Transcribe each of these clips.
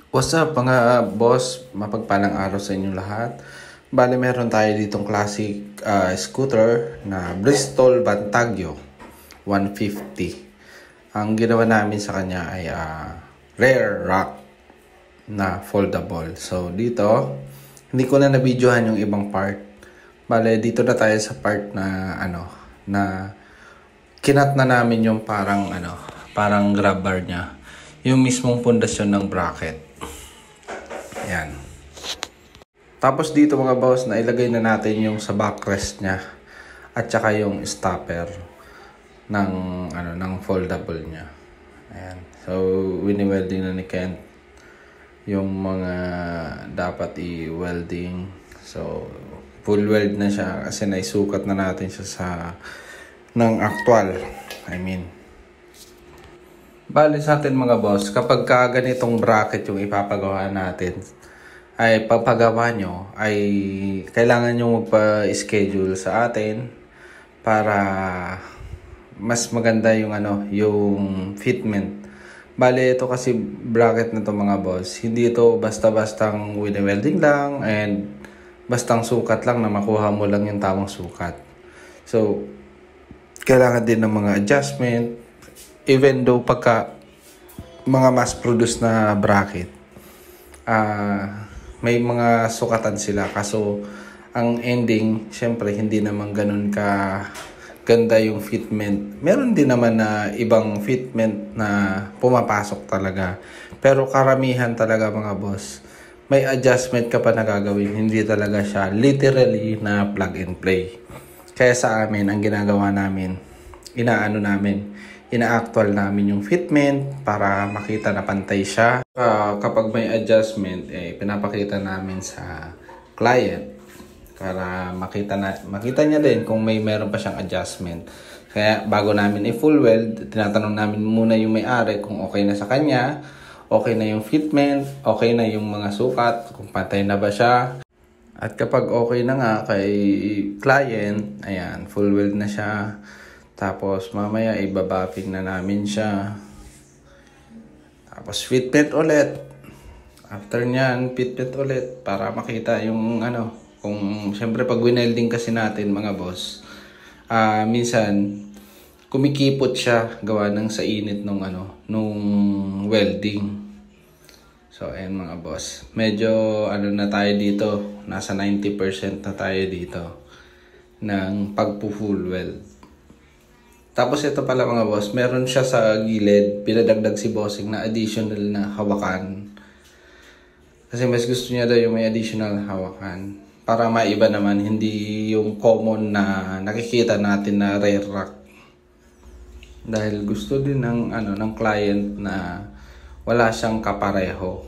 What's up mga boss? Mapagpalang araw sa inyong lahat. Bale, meron tayo ditong classic scooter na Bristol Bantagyo 150. Ang ginawa namin sa kanya ay rear rack na foldable. So dito, hindi ko na na-videohan yung ibang part. Bale, dito na tayo sa part na na kinat na namin yung parang grab bar niya. Yung mismong pundasyon ng bracket. Yan. Tapos dito mga boss, nailagay na natin yung sa backrest niya at saka yung stopper ng foldable niya. Ayan. So, wini-welding na ni Kent yung mga dapat i-welding. So, full weld na siya kasi naisukat na natin siya ng actual. Bale sa atin mga boss, kapag ganitong bracket yung ipapagawa natin, ay papagawa nyo, ay kailangan nyo magpa-schedule sa atin para mas maganda yung yung fitment. Bale ito kasi bracket na to mga boss, hindi ito basta-bastang wini-welding lang and bastang sukat lang na makuha mo lang yung tamang sukat. So, kailangan din ng mga adjustment. Even though pagka mga mass-produced na bracket, may mga sukatan sila. Kaso, ang ending, syempre, hindi naman ganun ka ganda yung fitment. Meron din naman na ibang fitment na pumapasok talaga. Pero karamihan talaga mga boss, may adjustment ka pa na gagawin. Hindi talaga siya literally na plug and play. Kaya sa amin, ang ginagawa namin, ina-actual namin yung fitment para makita na pantay siya. Kapag may adjustment, pinapakita namin sa client para makita niya din kung meron pa siyang adjustment. Kaya bago namin i-full weld, tinatanong namin muna yung may-ari kung okay na sa kanya, okay na yung fitment, okay na yung mga sukat, kung pantay na ba siya. At kapag okay na nga kay client, ayan, full weld na siya. Tapos mamaya ibabapping na namin siya. Tapos fitment ulit. After nyan, fitment ulit para makita yung kung syempre pag winelding kasi natin mga boss, minsan kumikipot siya gawa ng sa init nung welding. So ayan mga boss. Medyo na tayo dito, nasa 90% na tayo dito ng pagpo-full weld. Tapos ito pala mga boss, meron siya sa gilid, pinadagdag si bossing na additional na hawakan. Kasi mas gusto niya daw yung may additional hawakan. Para maiba naman, hindi yung common na nakikita natin na rear rack. Dahil gusto din ng client na wala siyang kapareho.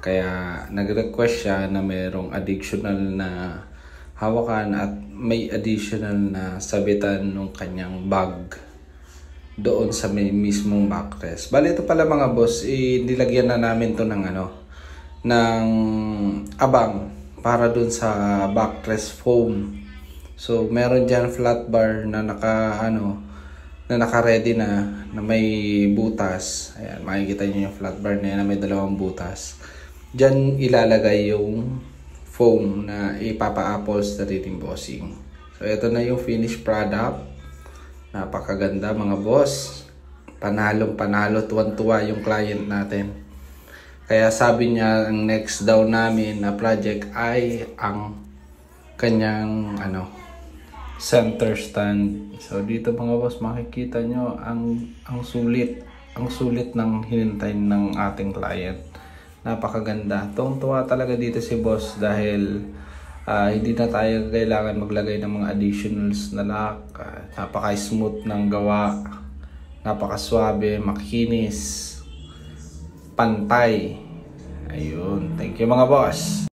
Kaya nag-request siya na merong additional na hawakan at may additional na sabitan ng kanyang bag doon sa may mismong backrest. Bali ito pala mga boss, nilagyan na namin to ng abang para doon sa backrest foam. So meron diyan flat bar na naka-ready na may butas. Ayan, makikita niyo yung flat bar na may dalawang butas. Diyan ilalagay yung foam na ipapa-apples na rin bossing. So ito na yung finished product. Napakaganda mga boss. Panalong panalo, tuwan-tuwa yung client natin. Kaya sabi niya ang next daw namin na project ay ang kanyang center stand. So dito mga boss, makikita nyo ang sulit ng hinintay ng ating client. Napakaganda. Tuwang-tuwa talaga dito si boss dahil hindi na tayo kailangan maglagay ng mga additionals na lock. Napaka-smooth ng gawa. Napaka-swabe, makinis, pantay. Ayun. Thank you mga boss.